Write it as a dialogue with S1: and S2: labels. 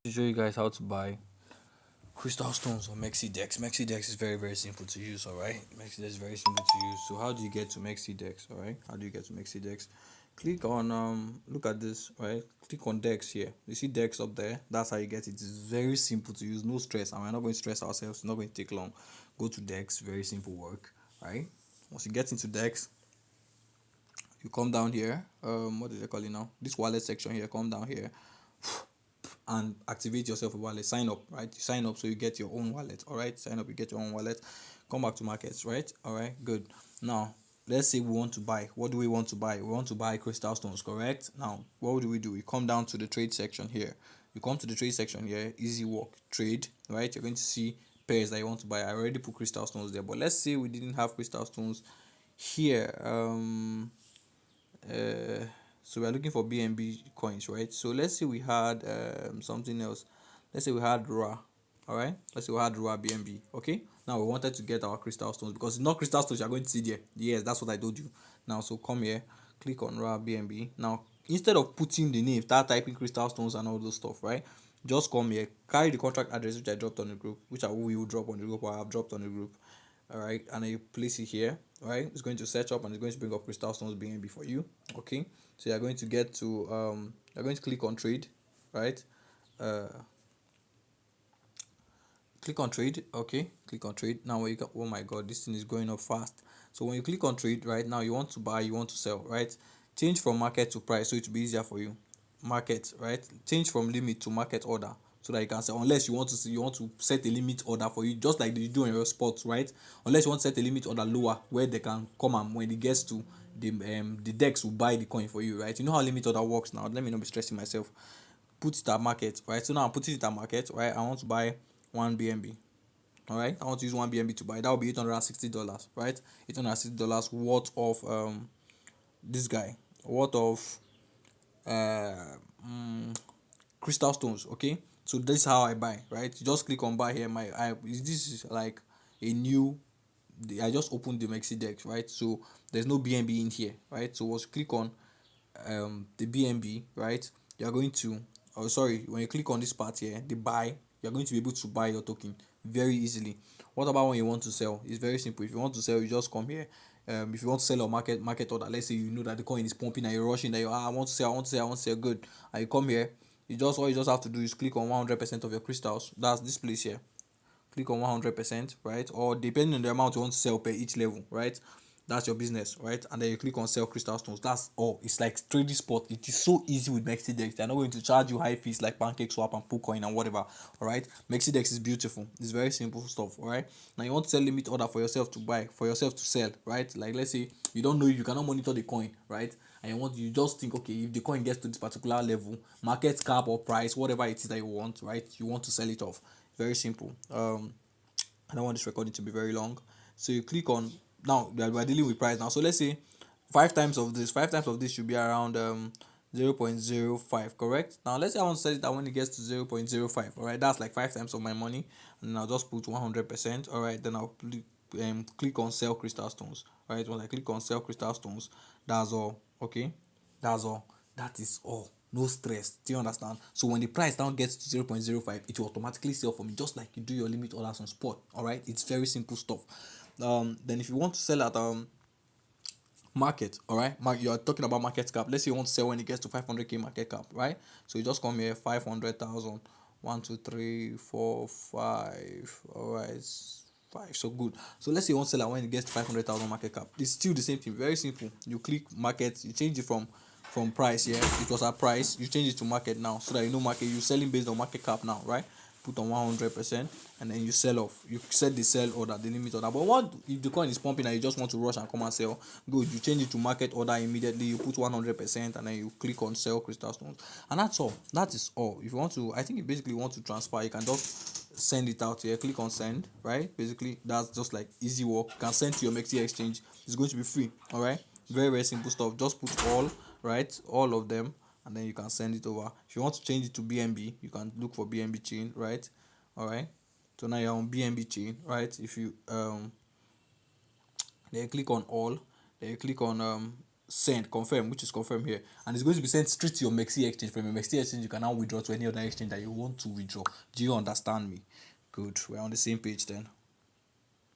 S1: To show you guys how to buy crystal stones on Mexc Dex. Mexc Dex is very simple to use. All right, Mexc Dex is very simple to use. So how do you get to Mexc Dex? All right, how do you get to Mexc Dex? Click on look at this, right? Click on Dex here. You see Dex up there? That's how you get it. It's very simple to use, no stress, and we're not going to stress ourselves. It's not going to take long. Go to Dex, very simple work, right? Once you get into Dex, you come down here. What do they call it now? This wallet section here. Come down here and activate yourself a wallet. Sign up, right? You sign up so you get your own wallet. All right, sign up, you get your own wallet. Come back to markets, right? All right, good. Now let's say we want to buy. What do we want to buy? We want to buy crystal stones, correct? Now what do? We come down to the trade section here. You come to the trade section here, easy work, trade, right? You're going to see pairs that you want to buy. I already put crystal stones there, but let's say we didn't have crystal stones here. Uh so we are looking for BNB coins, right? So let's say we had something else. Let's say we had RA. All right, let's say we had RA BNB. Okay, now we wanted to get our crystal stones because it's not crystal stones you're going to see there. Yes, that's what I told you. Now so come here, click on RA BNB. Now instead of putting the name, start typing crystal stones and all those stuff, right? Just come here, carry the contract address which I dropped on the group, which I will drop on the group, or I have dropped on the group. All right, and then you place it here. All right, it's going to search up and it's going to bring up crystal stones BNB for you. Okay, so you're going to get to you're going to click on trade, right? uh Click on trade. Okay, click on trade. Now when you oh my god, this thing is going up fast. So when you click on trade, right now, you want to buy, you want to sell, right? Change from market to price so it will be easier for you. Market, right? Change from limit to market order so that you can sell, unless you want to see, you want to set a limit order for you, just like you do in your sports, right? Unless you want to set a limit order lower where they can come, and when it gets to the dex will buy the coin for you, right? You know how limit order works. Now let me not be stressing myself. Put it at market, right? So now I'm putting it at market, right? I want to buy one BNB. All right, I want to use one BNB to buy. That will be $860, right? $860 worth of this guy, worth of uh mm, crystal stones. Okay, so this is how I buy, right? You just click on buy here. This is like a new. I just opened the Mexi Dex, right? So there's no BNB in here, right? So once you click on the BNB, right, you're going to, oh sorry, when you click on this part here, the buy, you're going to be able to buy your token very easily. What about when you want to sell? It's very simple. If you want to sell, you just come here. If you want to sell a market order, let's say you know that the coin is pumping and you're rushing, that I want to sell, I want to sell, good, and you come here, all you just have to do is click on 100% of your crystals. That's this place here. Click on 100%, right? Or depending on the amount you want to sell per each level, right? That's your business, right? And then you click on sell crystal stones. That's all. It's like trading spot. It is so easy with Mexidex. They're not going to charge you high fees like Pancake Swap and Poocoin and whatever. All right. Mexidex is beautiful. It's very simple stuff. All right. Now you want to sell limit order for yourself to buy, for yourself to sell, right? Like let's say you don't know, you cannot monitor the coin, right? And you just think, okay, if the coin gets to this particular level, market cap or price, whatever it is that you want, right? You want to sell it off. Very simple. I don't want this recording to be very long. So you click on, now we're dealing with price now. So let's say five times of this should be around 0.05, correct? Now let's say I want to set it that when it gets to 0.05, all right, that's like 5 times of my money, and then I'll just put 100%. All right, then I'll click on sell crystal stones. All right, when I click on sell crystal stones, that's all. Okay, that's all. That is all. No stress. Do you understand? So when the price now gets to 0.05, it will automatically sell for me, just like you do your limit orders on spot. All right, it's very simple stuff. Then if you want to sell at market, all right, you are talking about market cap. Let's say you want to sell when it gets to 500k market cap, right? So you just come here, 500,000, 1 2 3 4 5. All right, five. So good. So let's say you want to sell when it gets to 500,000 market cap. It's still the same thing. Very simple. You click market. You change it from price. Yeah, it was at price. You change it to market now, so that you know market. You're selling based on market cap now, right? Put on 100%, and then you sell off. You set the sell order, the limit order. But what if the coin is pumping and you just want to rush and come and sell? Good. You change it to market order immediately. You put 100%, and then you click on sell crystal stones, and that's all. That is all. If you want to, I think you basically want to transfer, you can just send it out here. Click on send, right? Basically that's just like easy work. You can send to your Mexc exchange. It's going to be free. All right, very simple stuff. Just put all, right, all of them, and then you can send it over. If you want to change it to BNB, you can look for BNB chain, right? All right, so now you're on BNB chain, right? If you then you click on all, then you click on send confirm, which is confirm here, and it's going to be sent straight to your Mexc exchange. From your Mexc exchange you can now withdraw to any other exchange that you want to withdraw. Do you understand me? Good, we're on the same page then.